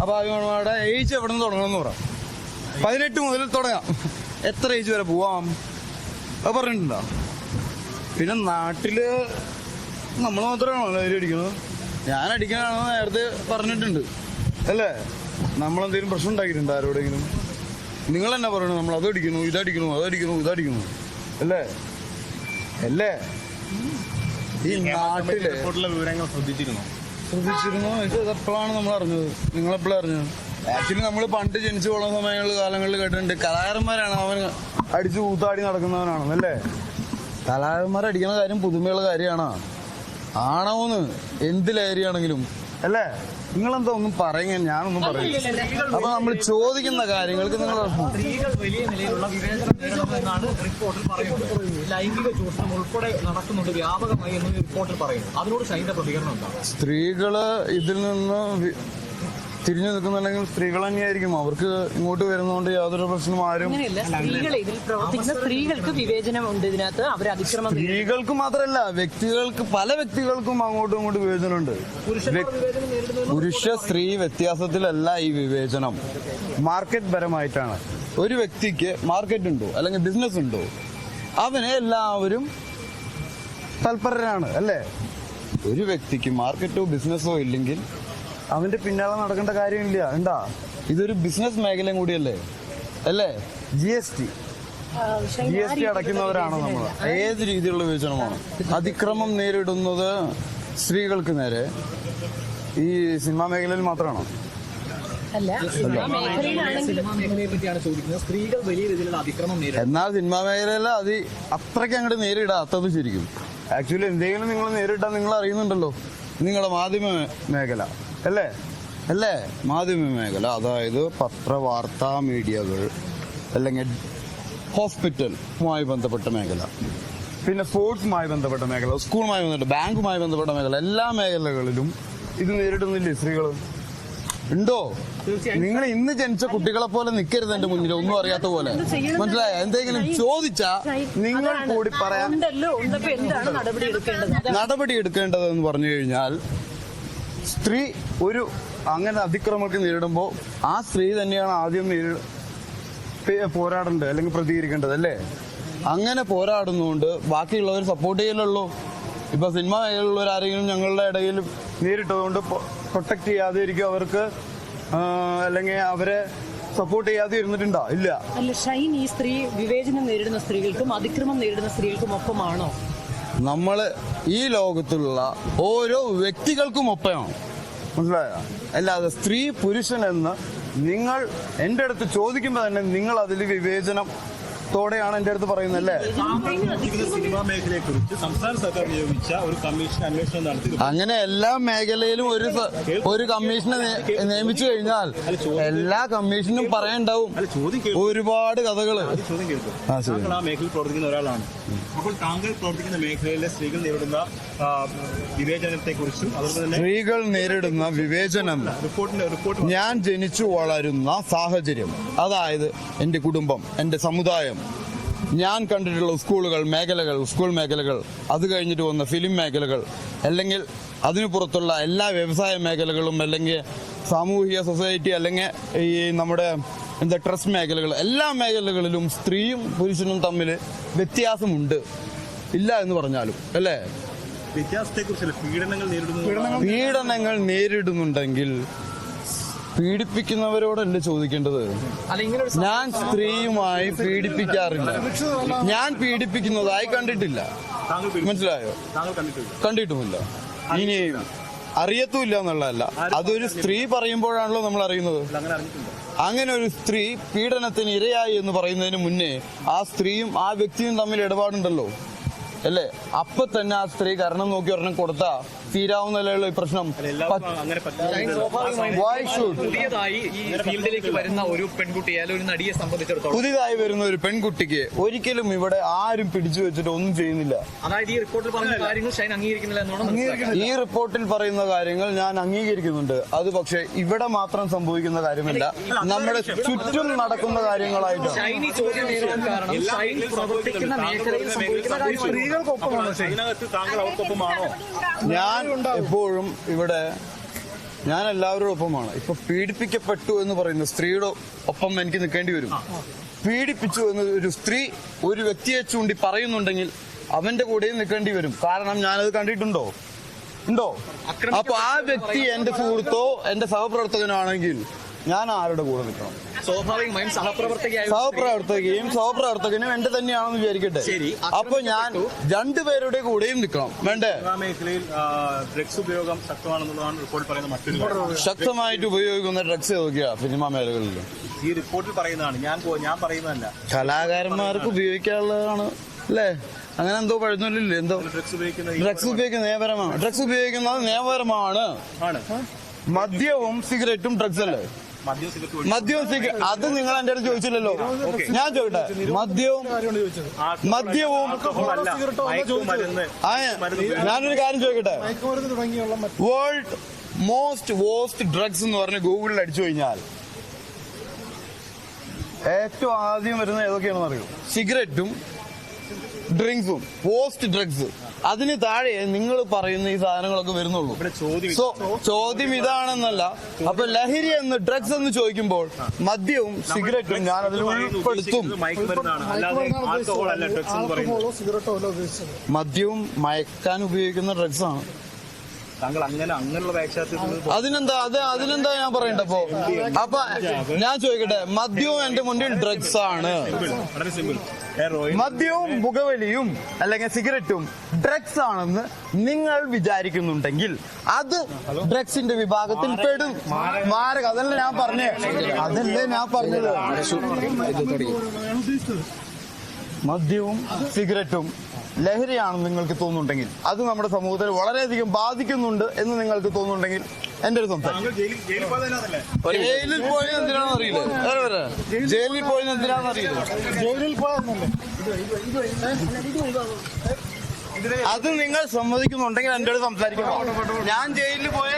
അപ്പൊ അവരുടെ ഏജ് എവിടെ നിന്ന് തുടങ്ങണം എന്ന് പറയാം. 18 മുതൽ തുടങ്ങാം. എത്ര ഏജ് വരെ പോവാം അത് പറഞ്ഞിട്ടുണ്ടോ? പിന്നെ നാട്ടില് നമ്മൾ മാത്രമാണോ ലഹരി അടിക്കുന്നത്? ഞാൻ അടിക്കാനാണെന്ന് നേരത്തെ പറഞ്ഞിട്ടുണ്ട് അല്ലേ? നമ്മളെന്തെങ്കിലും പ്രശ്നം ഉണ്ടാക്കിയിട്ടുണ്ട് ആരോടെങ്കിലും? നിങ്ങൾ തന്നെ പറയണു നമ്മൾ അതടിക്കുന്നു ഇതടിക്കുന്നു അതടിക്കുന്നു ഇതടിക്കുന്നു അല്ലേ? അല്ലേ? ഈ നാട്ടില് വിവരങ്ങൾ ശ്രദ്ധിച്ചിരുന്നോ? ഇത് എപ്പോഴാണ് നമ്മൾ അറിഞ്ഞത്? നിങ്ങളെപ്പോഴാണ് അറിഞ്ഞത്? ആക്ച്വലി നമ്മൾ പണ്ട് ജനിച്ചു പോകുന്ന സമയങ്ങളിൽ കാലങ്ങളിൽ കേട്ടിട്ടുണ്ട് കലാകാരന്മാരാണ് അവൻ അടിച്ചു കൂത്താടി നടക്കുന്നവനാണ് അല്ലേ? കലാകാരന്മാർ അടിക്കുന്ന കാര്യം പുതുമയുള്ള കാര്യമാണോ? ആണോന്ന് എന്ത് ലഹരിയാണെങ്കിലും അല്ലേ? നിങ്ങളെന്താ ഒന്നും പറയുക? ഞാനൊന്നും പറയില്ല. അപ്പൊ നമ്മൾ ചോദിക്കുന്ന കാര്യങ്ങൾക്ക് നിങ്ങൾ സ്ത്രീകൾ വലിയ നിലയിലുള്ള വിവേചനം നേരിടുമെന്നാണ് റിപ്പോർട്ടിൽ പറയുന്നത്. ലൈംഗിക ചൂഷണം ഉൾപ്പെടെ നടക്കുന്നുണ്ട് വ്യാപകമായി എന്ന് റിപ്പോർട്ടിൽ പറയുന്നു. അതിനോട് ഷൈൻ്റെ പ്രതികരണം എന്താണ്? സ്ത്രീകള് ഇതിൽ നിന്ന് തിരിഞ്ഞു നിൽക്കുന്നുണ്ടെങ്കിൽ സ്ത്രീകൾ തന്നെയായിരിക്കും. അവർക്ക് ഇങ്ങോട്ട് വരുന്നതുകൊണ്ട് യാതൊരു പ്രശ്നം ആരും. ഇതിൽ പ്രവർത്തിക്കുന്ന സ്ത്രീകൾക്ക് വിവേചനം ഉണ്ട് ഇതിനകത്ത്. അവർ അതിക്രമം സ്ത്രീകൾക്ക് മാത്രമല്ല വ്യക്തികൾക്ക്, പല വ്യക്തികൾക്കും അങ്ങോട്ടും ഇങ്ങോട്ടും വിവേചനമുണ്ട്. പുരുഷ സ്ത്രീ വ്യത്യാസത്തിലല്ല ഈ വിവേചനം, മാർക്കറ്റ് പരമായിട്ടാണ്. ഒരു വ്യക്തിക്ക് മാർക്കറ്റ് ഉണ്ടോ അല്ലെങ്കിൽ ബിസിനസ് ഉണ്ടോ, അവനെ എല്ലാവരും തൽപരരാണ് അല്ലേ? ഒരു വ്യക്തിക്ക് മാർക്കറ്റോ ബിസിനസ്സോ ഇല്ലെങ്കിൽ അവന്റെ പിന്നാലെ നടക്കേണ്ട കാര്യമില്ല. എന്താ, ഇതൊരു ബിസിനസ് മേഖലയും കൂടിയല്ലേ അല്ലേ? GST അടയ്ക്കുന്നവരാണ് നമ്മൾ. ഏത് രീതിയിലുള്ള വിവേചനമാണ്? അതിക്രമം നേരിടുന്നത് സ്ത്രീകൾക്ക് നേരെ ഈ സിനിമാ മേഖലയിൽ മാത്രമാണോ? സ്ത്രീകൾ വലിയ രീതിയിലുള്ള അതിക്രമം നേരിടും. എന്നാൽ സിനിമാ മേഖലയിൽ അത് അത്രയ്ക്ക് അങ്ങോട്ട് നേരിടാത്തത് ശരിക്കും. ആക്ച്വലി എന്തെങ്കിലും നിങ്ങൾ നേരിട്ടാൽ നിങ്ങൾ അറിയുന്നുണ്ടല്ലോ. നിങ്ങളുടെ മാധ്യമ മേഖല അല്ലേ? മാധ്യമ മേഖല, അതായത് പത്രവാർത്താ മീഡിയകൾ അല്ലെങ്കിൽ ഹോസ്പിറ്റലുമായി ബന്ധപ്പെട്ട മേഖല, പിന്നെ സ്പോർട്സുമായി ബന്ധപ്പെട്ട മേഖല, സ്കൂളുമായി ബന്ധപ്പെട്ട, ബാങ്കുമായി ബന്ധപ്പെട്ട മേഖല, എല്ലാ മേഖലകളിലും ഇത് നേരിടുന്നില്ലേ സ്ത്രീകൾ? ഉണ്ടോ? നിങ്ങൾ ഇന്ന് ജനിച്ച കുട്ടികളെ പോലെ നിൽക്കരുത് എന്റെ മുന്നിൽ, ഒന്നും അറിയാത്ത പോലെ. മനസ്സിലായ? എന്തെങ്കിലും ചോദിച്ചാ നിങ്ങൾ കൂടി പറയാൻ നടപടി എടുക്കേണ്ടതെന്ന് പറഞ്ഞു കഴിഞ്ഞാൽ, സ്ത്രീ ഒരു അങ്ങനെ അതിക്രമങ്ങൾക്ക് നേരിടുമ്പോൾ ആ സ്ത്രീ തന്നെയാണ് ആദ്യം പോരാടേണ്ടത് അല്ലെങ്കിൽ പ്രതികരിക്കേണ്ടത് അല്ലേ? അങ്ങനെ പോരാടുന്നതുകൊണ്ട് ബാക്കിയുള്ളവർ സപ്പോർട്ട് ചെയ്യലുള്ളൂ. ഇപ്പൊ സിനിമ മേഖലയിലുള്ളവർ ആരെങ്കിലും ഞങ്ങളുടെ ഇടയിൽ നേരിട്ടതുകൊണ്ട് പ്രൊട്ടക്ട് ചെയ്യാതെ ഇരിക്കും അവർക്ക്, അല്ലെങ്കിൽ അവരെ സപ്പോർട്ട് ചെയ്യാതെ ഇരുന്നിട്ടുണ്ടോ? ഇല്ല. അല്ല ഷൈൻ, ഈ സ്ത്രീ വിവേചനം നേരിടുന്ന സ്ത്രീകൾക്കും അതിക്രമം നേരിടുന്ന സ്ത്രീകൾക്കും ഒപ്പമാണോ? നമ്മള് ഈ ലോകത്തിലുള്ള ഓരോ വ്യക്തികൾക്കും ഒപ്പമാണ്. മനസ്സിലായോ? അല്ലാതെ സ്ത്രീ പുരുഷൻ എന്ന് നിങ്ങൾ എന്റെ അടുത്ത് ചോദിക്കുമ്പോ തന്നെ നിങ്ങൾ അതിൽ വിവേചനത്തോടെയാണ് എന്റെ അടുത്ത് പറയുന്നത് അല്ലേ? സിനിമാ മേഖലയെ കുറിച്ച് സംസ്ഥാന സർക്കാർ നിയോഗിച്ച ഒരു കമ്മീഷൻ അന്വേഷണം നടത്തി. അങ്ങനെ എല്ലാ മേഖലയിലും ഒരു കമ്മീഷനെ നിയമിച്ചു കഴിഞ്ഞാൽ എല്ലാ കമ്മീഷനും പറയാനുണ്ടാവും ഒരുപാട് കഥകള്. താങ്കൾ ആ മേഖലയിൽ പ്രവർത്തിക്കുന്ന ഒരാളാണ്. അപ്പോൾ താങ്കൾ പ്രവർത്തിക്കുന്ന മേഖലയിലെ സ്ത്രീകൾ നേരിടുന്ന വിവേചനത്തെ കുറിച്ചും അതുപോലെ തന്നെ സ്ത്രീകൾ നേരിടുന്ന വിവേചനം, ഞാൻ ജനിച്ചു വളരുന്ന സാഹചര്യം, അതായത് എന്റെ കുടുംബം, എന്റെ സമുദായം, ഞാൻ കണ്ടിട്ടുള്ള സ്കൂൾ മേഖലകൾ, അത് കഴിഞ്ഞിട്ട് വന്ന ഫിലിം മേഖലകൾ, അല്ലെങ്കിൽ അതിനു പുറത്തുള്ള എല്ലാ വ്യവസായ മേഖലകളും, അല്ലെങ്കിൽ സാമൂഹിക സൊസൈറ്റി, അല്ലെങ്കിൽ ഈ നമ്മുടെ ട്രസ്റ്റ് മേഖലകൾ, എല്ലാ മേഖലകളിലും സ്ത്രീയും പുരുഷനും തമ്മിൽ വ്യത്യാസമുണ്ട്. ഇല്ല എന്ന് പറഞ്ഞാലും അല്ലേ? പീഡനങ്ങൾ നേരിടുന്നുണ്ടെങ്കിൽ പീഡിപ്പിക്കുന്നവരോടല്ലേ ചോദിക്കേണ്ടത്? ഞാൻ സ്ത്രീയുമായി പീഡിപ്പിക്കാറില്ല, ഞാൻ പീഡിപ്പിക്കുന്നതായി കണ്ടിട്ടില്ല. മനസ്സിലായോ? കണ്ടിട്ടുമില്ല, ഇനി അറിയത്തുമില്ല എന്നുള്ളതല്ല, അതൊരു സ്ത്രീ പറയുമ്പോഴാണല്ലോ നമ്മൾ അറിയുന്നത്. അങ്ങനെ ഒരു സ്ത്രീ പീഡനത്തിന് ഇരയായി എന്ന് പറയുന്നതിന് മുന്നേ ആ സ്ത്രീയും ആ വ്യക്തിയും തമ്മിൽ ഇടപാടുണ്ടല്ലോ അല്ലേ? അപ്പൊ തന്നെ ആ സ്ത്രീ കാരണം നോക്കി ഒരെണ്ണം കൊടുത്താ തീരാവുന്നല്ലോ ഈ പ്രശ്നം. പുതിയതായി ഈ ഫീൽഡിലേക്ക് വരുന്ന ഒരു പെൺകുട്ടിയെ അല്ലെങ്കിൽ ഒരു നടിയെ സംബന്ധിച്ചിടത്തോളം, പുതിയതായി വരുന്ന ഒരു പെൺകുട്ടിക്ക് ഒരിക്കലും ഇവിടെ ആരും പിടിച്ചു വെച്ചിട്ട് ഒന്നും ചെയ്യുന്നില്ല. അതായത് ഈ റിപ്പോർട്ടിൽ പറയുന്ന കാര്യങ്ങൾ ഷൈൻ അംഗീകരിക്കുന്നില്ല എന്നാണ്. ഈ റിപ്പോർട്ടിൽ പറയുന്ന കാര്യങ്ങൾ ഞാൻ അംഗീകരിക്കുന്നുണ്ട്. അത് പക്ഷെ ഇവിടെ മാത്രം സംഭവിക്കുന്ന കാര്യമല്ല, നമ്മുടെ ചുറ്റും നടക്കുന്ന കാര്യങ്ങളായിട്ടാണ്. ഷൈനി ചോദ്യം നേരിടാൻ കാരണം ഷൈൻ പ്രവർത്തിക്കുന്ന മേഖലയിൽ സംഭവിക്കുന്ന കാര്യങ്ങൾ. താങ്കൾ അവർക്കൊപ്പമാണോ? ഞാൻ എപ്പോഴും ഇവിടെ ഞാൻ എല്ലാവരുടെ ഒപ്പമാണ്. ഇപ്പൊ പീഡിപ്പിക്കപ്പെട്ടു എന്ന് പറയുന്ന സ്ത്രീയുടെ ഒപ്പം എനിക്ക് നിൽക്കേണ്ടി വരും. പീഡിപ്പിച്ചു എന്ന് ഒരു സ്ത്രീ ഒരു വ്യക്തിയെ ചൂണ്ടി പറയുന്നുണ്ടെങ്കിൽ അവന്റെ കൂടെയും നിൽക്കേണ്ടി വരും. കാരണം ഞാനത് കണ്ടിട്ടുണ്ടോ? ഉണ്ടോ? അപ്പൊ ആ വ്യക്തി എന്റെ സുഹൃത്തോ എന്റെ സഹപ്രവർത്തകനാണെങ്കിൽ ഞാൻ ആരുടെ കൂടെ നിൽക്കണം? സ്വാഭാവികമായും സഹപ്രവർത്തകനും എന്റെ തന്നെയാണെന്ന് വിചാരിക്കട്ടെ. ശരി, അപ്പൊ ഞാൻ രണ്ടുപേരുടെ കൂടെയും നിൽക്കണം. വേണ്ടേ? മേഖലയിൽ ഡ്രഗ്സ് ഉപയോഗം ശക്തമാണെന്നുള്ളതാണ് റിപ്പോർട്ട് പറയുന്ന മറ്റൊരു കാര്യം. ശക്തമായിട്ട് ഉപയോഗിക്കുന്ന ഡ്രഗ്സ് ഏതൊക്കെയാ സിനിമാ മേഖലകളിൽ? ഈ റിപ്പോർട്ടിൽ പറയുന്നതാണ്, ഞാൻ പറയുന്നതല്ല. കലാകാരന്മാർക്ക് ഉപയോഗിക്കാനുള്ളതാണ് അല്ലേ? അങ്ങനെ എന്തോ പഴുന്നില്ലേ? എന്തോ ഡ്രഗ്സ് ഉപയോഗിക്കുന്ന ഡ്രഗ്സ് ഉപയോഗിക്കുന്നത് നിയമപരമാണ്. ഡ്രഗ്സ് ഉപയോഗിക്കുന്നത് നിയമപരമാണ്. ആണ്. മദ്യവും സിഗരറ്റും ഡ്രഗ്സ് അല്ലേ? മദ്യവും സിഗരറ്റ് അത് നിങ്ങൾ എന്റെ അടുത്ത് ചോദിച്ചില്ലല്ലോ. ഞാൻ ചോദിട്ടെ, മദ്യവും ഞാനൊരു കാര്യം ചോദിക്കട്ടെ. വേൾഡ് മോസ്റ്റ് വോസ്റ്റ് ഡ്രഗ്സ് എന്ന് പറഞ്ഞ് ഗൂഗിളിൽ അടിച്ചു കഴിഞ്ഞാൽ ഏറ്റവും ആദ്യം വരുന്ന ഏതൊക്കെയാണെന്ന് അറിയോ? സിഗരറ്റും ഡ്രിങ്ക്സും. പോസ്റ്റ് ഡ്രഗ്സ് അതിന് താഴെ നിങ്ങൾ പറയുന്ന ഈ സാധനങ്ങളൊക്കെ വരുന്നുള്ളൂ. സോ ചോദ്യം ഇതാണെന്നല്ല. അപ്പൊ ലഹരി എന്ന് ഡ്രഗ്സ് എന്ന് ചോദിക്കുമ്പോൾ മദ്യവും സിഗരറ്റും ഞാൻ അതിൽ ഉൾപ്പെടുത്തും. മദ്യവും മയക്കാൻ ഉപയോഗിക്കുന്ന ഡ്രഗ്സ് ആണ്. അതിനെന്താ ഞാൻ പറയണ്ടപ്പോ? അപ്പൊ ഞാൻ ചോദിക്കട്ടെ, മദ്യവും എന്റെ മുന്നിൽ ഡ്രഗ്സ് ആണ്. മദ്യവും പുകവലിയും അല്ലെങ്കിൽ സിഗരറ്റും ഡ്രഗ്സ് ആണെന്ന് നിങ്ങൾ വിചാരിക്കുന്നുണ്ടെങ്കിൽ അത് ഡ്രഗ്സിന്റെ വിഭാഗത്തിൽ പെടും. മാരക. അതല്ലേ ഞാൻ പറഞ്ഞത്. മദ്യവും സിഗരറ്റും ലഹരിയാണെന്ന് നിങ്ങൾക്ക് തോന്നുന്നുണ്ടെങ്കിൽ, അത് നമ്മുടെ സമൂഹത്തിൽ വളരെയധികം ബാധിക്കുന്നുണ്ട് എന്ന് നിങ്ങൾക്ക് തോന്നുന്നുണ്ടെങ്കിൽ എന്റെ ഒരു സംസാരം. ജയിലിൽ പോയത് എന്തിനാണെന്ന് അറിയില്ല. ജയിലിൽ പോയത് എന്തിനാണെന്ന് അറിയില്ല. അത് നിങ്ങൾ സമ്മതിക്കുന്നുണ്ടെങ്കിൽ എന്റെ അടുത്ത് സംസാരിക്കണം. ഞാൻ ജയിലിൽ പോയ